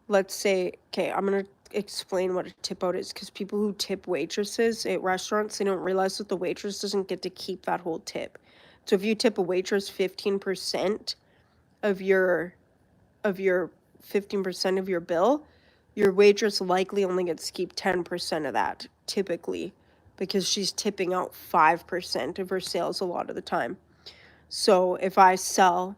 let's say, okay, I'm gonna explain what a tip out is, because people who tip waitresses at restaurants, they don't realize that the waitress doesn't get to keep that whole tip. So if you tip a waitress 15% of your 15% of your bill, your waitress likely only gets to keep 10% of that typically, because she's tipping out 5% of her sales a lot of the time. So if I sell,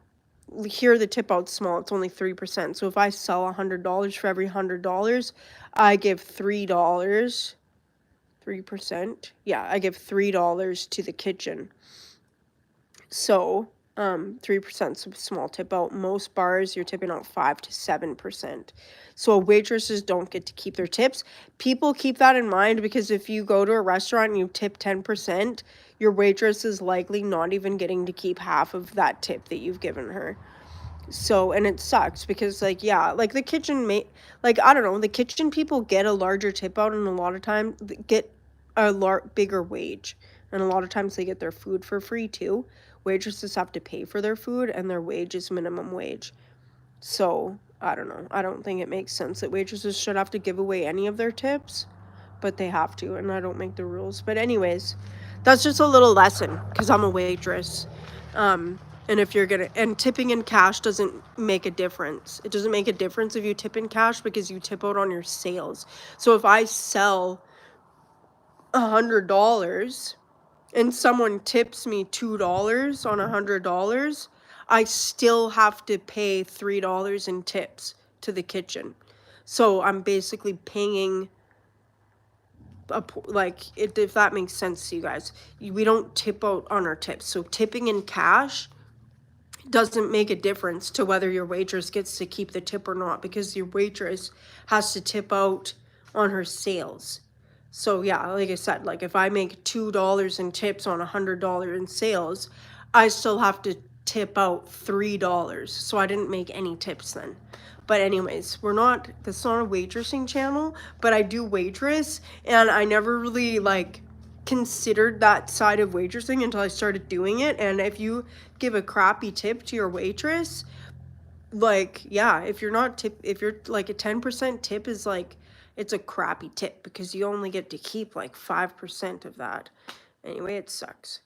here the tip out's small, it's only 3%. So if I sell $100 for every $100, I give $3, 3%. Yeah, I give $3 to the kitchen. So 3% is a small tip out. Most bars, you're tipping out 5 to 7%. So waitresses don't get to keep their tips. People keep that in mind, because if you go to a restaurant and you tip 10%, your waitress is likely not even getting to keep half of that tip that you've given her. So, and it sucks, because, like, yeah, like the kitchen like, I don't know, the kitchen people get a larger tip out, and a lot of times get a bigger wage, and a lot of times they get their food for free too. Waitresses have to pay for their food, and their wage is minimum wage. So I don't know, I don't think it makes sense that waitresses should have to give away any of their tips, but they have to, and I don't make the rules. But anyways, that's just a little lesson, because I'm a waitress. And if you're gonna, and tipping in cash doesn't make a difference. It doesn't make a difference if you tip in cash, because you tip out on your sales. So if I sell $100 and someone tips me $2 on $100, I still have to pay $3 in tips to the kitchen. So I'm basically paying if that makes sense to you guys. We don't tip out on our tips. So tipping in cash doesn't make a difference to whether your waitress gets to keep the tip or not, because your waitress has to tip out on her sales. So yeah, like I said, like if I make $2 in tips on $100 in sales, I still have to tip out $3. So I didn't make any tips then. But anyways, that's not a waitressing channel, but I do waitress, and I never really like considered that side of waitressing until I started doing it. And if you give a crappy tip to your waitress, like, yeah, if you're like a 10% tip is like, it's a crappy tip, because you only get to keep like 5% of that. Anyway, it sucks.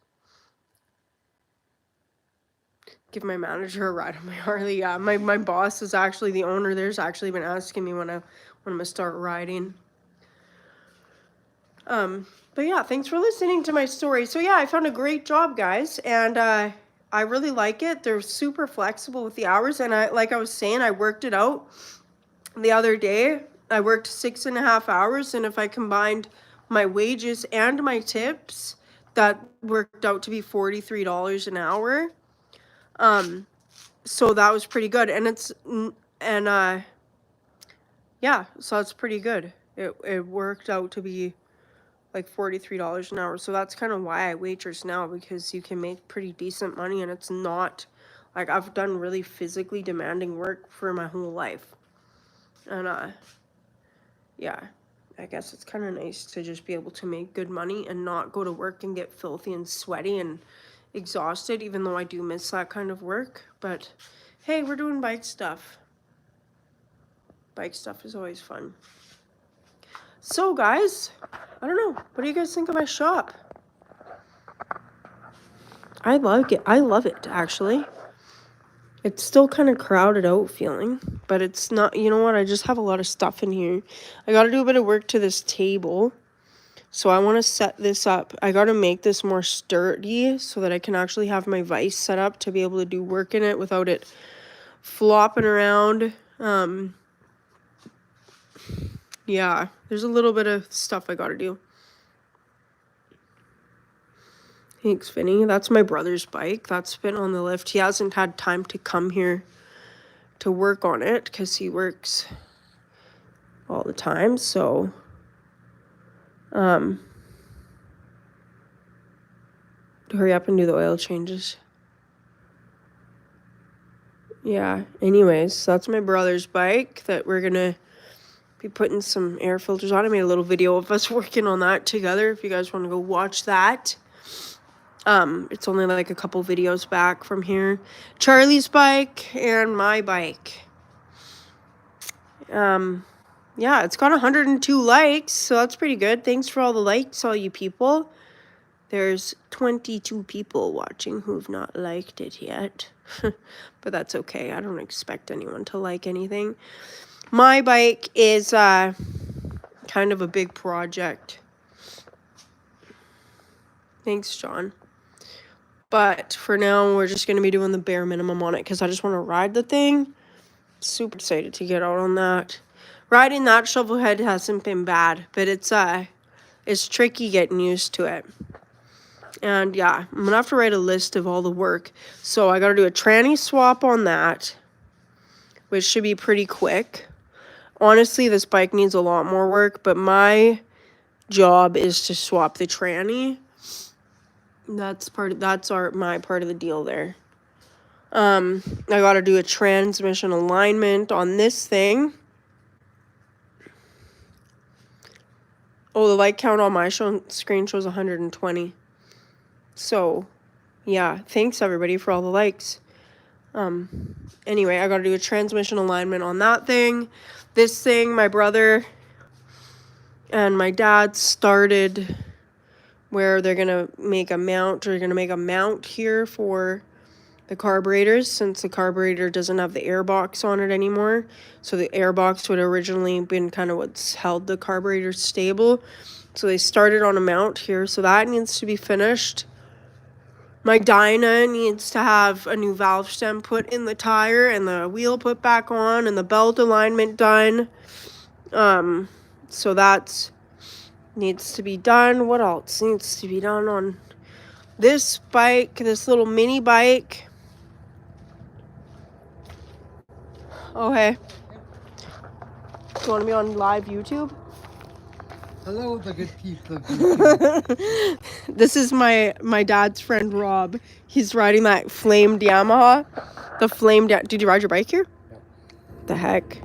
Give my manager a ride on my Harley. Yeah, my boss is actually the owner. There's actually been asking me when I'm gonna start riding. But yeah, thanks for listening to my story. So yeah, I found a great job, guys, and I really like it. They're super flexible with the hours, and like I was saying, I worked it out the other day. I worked 6.5 hours, and if I combined my wages and my tips, that worked out to be $43 an hour. So that was pretty good, and yeah, so that's pretty good. It worked out to be like $43 an hour. So that's kind of why I waitress now, because you can make pretty decent money, and it's not like I've done really physically demanding work for my whole life. And yeah, I guess it's kind of nice to just be able to make good money and not go to work and get filthy and sweaty and exhausted, even though I do miss that kind of work. But hey, we're doing bike stuff. Bike stuff is always fun. So guys, I don't know, what do you guys think of my shop? I like it. I love it, actually. It's still kind of crowded out feeling, but it's not, you know what, I just have a lot of stuff in here. I got to do a bit of work to this table, so I want to set this up. I got to make this more sturdy so that I can actually have my vise set up to be able to do work in it without it flopping around. Yeah, there's a little bit of stuff I got to do. Thanks, Vinny. That's my brother's bike. That's been on the lift. He hasn't had time to come here to work on it because he works all the time. So, hurry up and do the oil changes. Yeah, anyways, so that's my brother's bike that we're going to be putting some air filters on. I made a little video of us working on that together if you guys want to go watch that. It's only like a couple videos back from here. Charlie's bike and my bike. Yeah, it's got 102 likes, so that's pretty good. Thanks for all the likes, all you people. There's 22 people watching who've not liked it yet. But that's okay. I don't expect anyone to like anything. My bike is kind of a big project. Thanks, John. But for now, we're just going to be doing the bare minimum on it because I just want to ride the thing. Super excited to get out on that. Riding that shovel head hasn't been bad, but it's tricky getting used to it. And yeah, I'm going to have to write a list of all the work. So I got to do a tranny swap on that, which should be pretty quick. Honestly, this bike needs a lot more work, but my job is to swap the tranny. That's my part of the deal there. I got to do a transmission alignment on this thing. Oh, the light count on my screen shows 120. So, yeah, thanks everybody for all the likes. Anyway, I got to do a transmission alignment on that thing. This thing, my brother and my dad started where they're going to make a mount, or they're going to make a mount here for the carburetors, since the carburetor doesn't have the air box on it anymore. So the air box would originally been kind of what's held the carburetor stable. So they started on a mount here, so that needs to be finished. My Dyna needs to have a new valve stem put in the tire and the wheel put back on and the belt alignment done. So that's needs to be done. What else needs to be done on this bike, this little mini bike? Oh, hey. Do you want to be on live YouTube? Hello, the good people of YouTube. This is my dad's friend, Rob. He's riding that flamed Yamaha. Did you ride your bike here? No. The heck?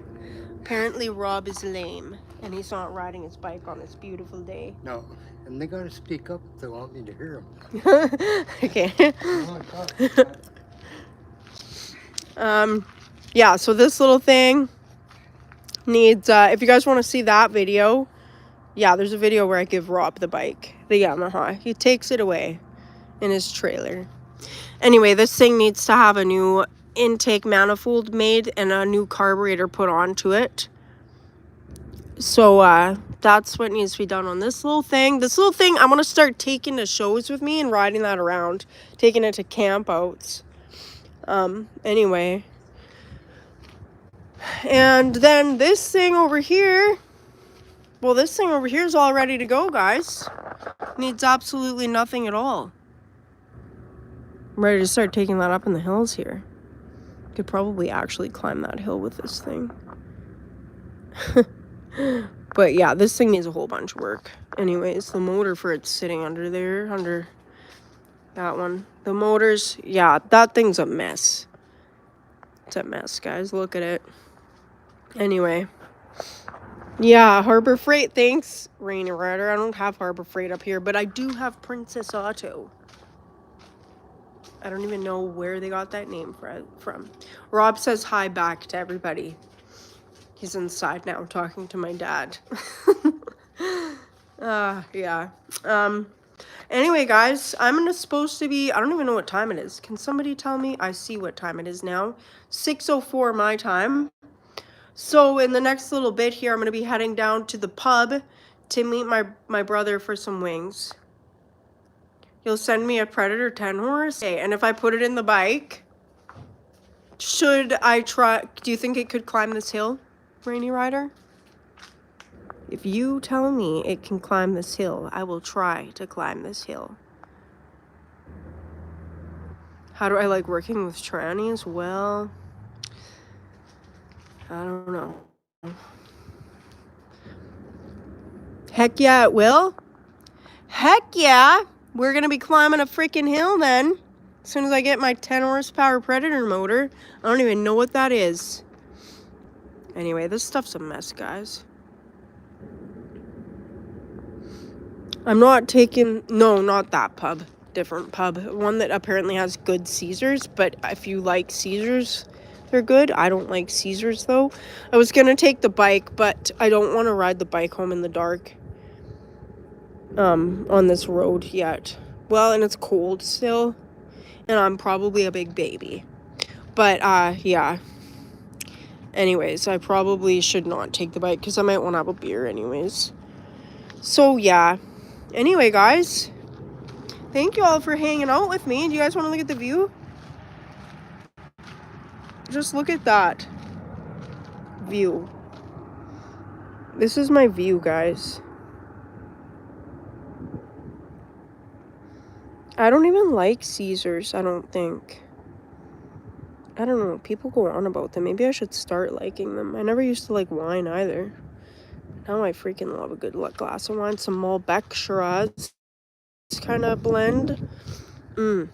Apparently, Rob is lame, and he's not riding his bike on this beautiful day. No, and they gotta speak up if they want me to hear them. Okay. Yeah, so this little thing needs, if you guys want to see that video, yeah, there's a video where I give Rob the bike, the Yamaha. He takes it away in his trailer. Anyway, this thing needs to have a new intake manifold made and a new carburetor put onto it. So That's what needs to be done on this little thing. This little thing, I'm going to start taking to shows with me and riding that around. Taking it to camp outs. Anyway. And then this thing over here. Well, this thing over here is all ready to go, guys. Needs absolutely nothing at all. I'm ready to start taking that up in the hills here. Could probably actually climb that hill with this thing. But yeah, this thing needs a whole bunch of work. Anyways, the motor for it's sitting under there, under that one. The motors, yeah, that thing's a mess. It's a mess, guys. Look at it. Anyway. Yeah, Harbor Freight, thanks, Rainy Rider. I don't have Harbor Freight up here, but I do have Princess Auto. I don't even know where they got that name from. Rob says hi back to everybody. He's inside now talking to my dad. Yeah. Anyway, guys, I'm supposed to be, I don't even know what time it is. Can somebody tell me? I see what time it is now. 6:04 my time. So in the next little bit here, I'm going to be heading down to the pub to meet my brother for some wings. You'll send me a Predator 10 horse? Okay, and if I put it in the bike, should I try, do you think it could climb this hill, Rainy Rider? If you tell me it can climb this hill, I will try to climb this hill. How do I like working with trannies? Well, I don't know. Heck yeah, it will. Heck yeah. We're going to be climbing a freaking hill then. As soon as I get my 10 horsepower Predator motor. I don't even know what that is. Anyway, this stuff's a mess, guys. I'm not taking, no, not that pub. Different pub. One that apparently has good Caesars, but if you like Caesars, they're good. I don't like Caesars, though. I was going to take the bike, but I don't want to ride the bike home in the dark on this road yet. Well, and it's cold still, and I'm probably a big baby. But, yeah. Anyways, I probably should not take the bike because I might want to have a beer anyways. So, yeah. Anyway, guys, thank you all for hanging out with me. Do you guys want to look at the view? Just look at that view. This is my view, guys. I don't even like Caesars, I don't think. I don't know. People go on about them. Maybe I should start liking them. I never used to like wine either. Now I freaking love a good glass of wine. Some Malbec Shiraz kind of blend. Isn't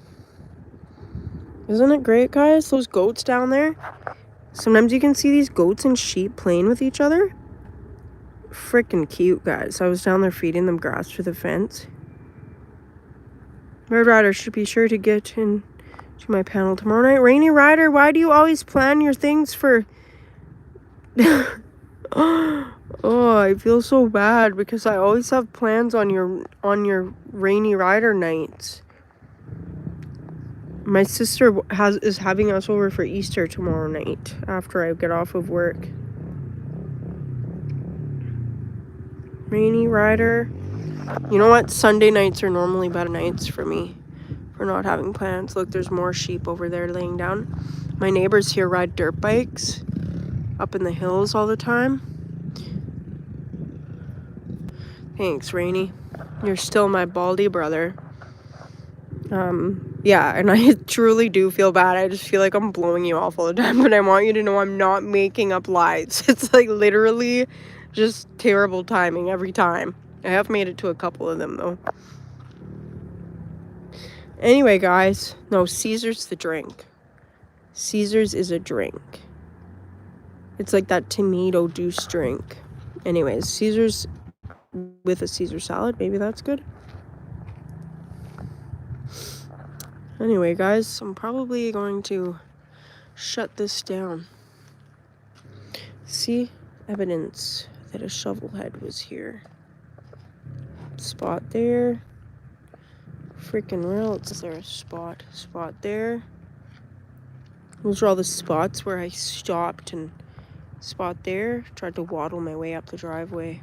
it great, guys? Those goats down there. Sometimes you can see these goats and sheep playing with each other. Freaking cute, guys. I was down there feeding them grass through the fence. Red Rider should be sure to get in to my panel tomorrow night. Rainy Rider, why do you always plan your things for... Oh, I feel so bad because I always have plans on your Rainy Rider nights. My sister is having us over for Easter tomorrow night after I get off of work. Rainy Rider. You know what? Sunday nights are normally better nights for me for not having plans. Look, there's more sheep over there laying down. My neighbors here ride dirt bikes up in the hills all the time. Thanks, Rainy. You're still my baldy brother. Yeah, and I truly do feel bad. I just feel like I'm blowing you off all the time, but I want you to know I'm not making up lies. It's like literally just terrible timing every time. I have made it to a couple of them, though. Anyway, guys. No, Caesar's the drink. Caesar's is a drink. It's like that tomato juice drink. Anyways, Caesar's with a Caesar salad. Maybe that's good. Anyway, guys, I'm probably going to shut this down. See? Evidence that a shovel head was here. Spot there. Freaking where else is there a spot? Spot there. Those are all the spots where I stopped, and spot there. Tried to waddle my way up the driveway.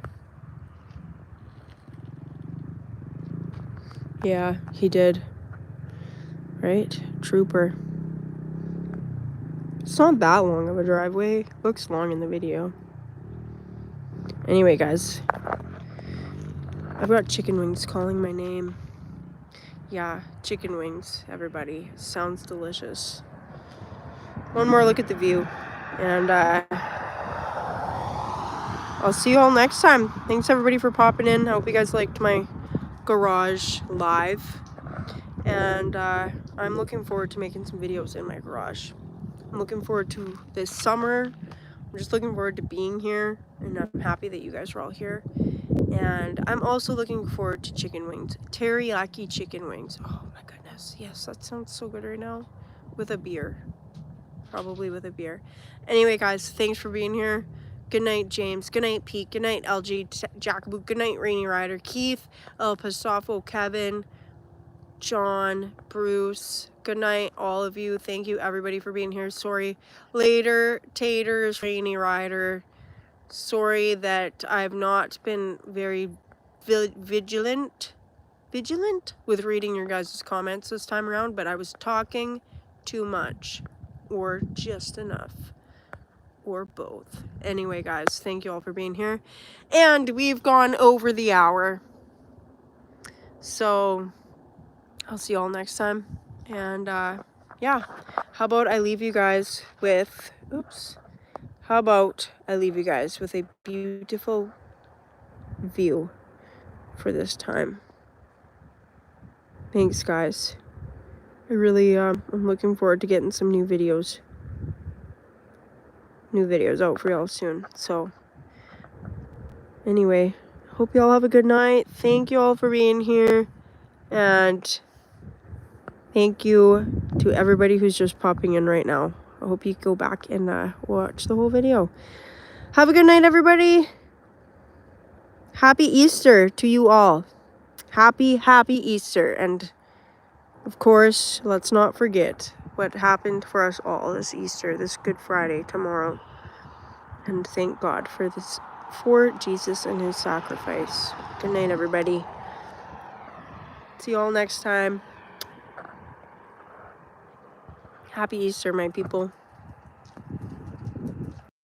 Yeah, he did. Right? Trooper. It's not that long of a driveway. Looks long in the video. Anyway, guys. I've got chicken wings calling my name. Yeah, chicken wings, everybody. Sounds delicious. One more look at the view. And I'll see you all next time. Thanks everybody for popping in. I hope you guys liked my garage live. And I'm looking forward to making some videos in my garage. I'm looking forward to this summer. I'm just looking forward to being here. And I'm happy that you guys are all here. And I'm also looking forward to chicken wings. Teriyaki chicken wings. Oh my goodness. Yes, that sounds so good right now. With a beer. Probably with a beer. Anyway, guys, thanks for being here. Good night, James. Good night, Pete. Good night, LG, Jacobu. Good night, Rainy Rider. Keith, El Pastafo, Kevin, John, Bruce. Good night, all of you. Thank you, everybody, for being here. Sorry. Later, Taters, Rainy Rider. Sorry that I've not been very vigilant with reading your guys' comments this time around, but I was talking too much or just enough or both. Anyway, guys, thank you all for being here. And we've gone over the hour. So I'll see you all next time. And yeah, how about I leave you guys with, how about I leave you guys with a beautiful view for this time. Thanks, guys. I really I'm looking forward to getting some new videos out for y'all soon. So anyway, hope y'all have a good night. Thank you all for being here, and thank you to everybody who's just popping in right now. I hope you go back and watch the whole video. Have a good night, everybody. Happy Easter to you all. Happy Easter. And of course, let's not forget what happened for us all this Easter, this Good Friday tomorrow. And thank God for this, for Jesus and his sacrifice. Good night, everybody. See you all next time. Happy Easter, my people.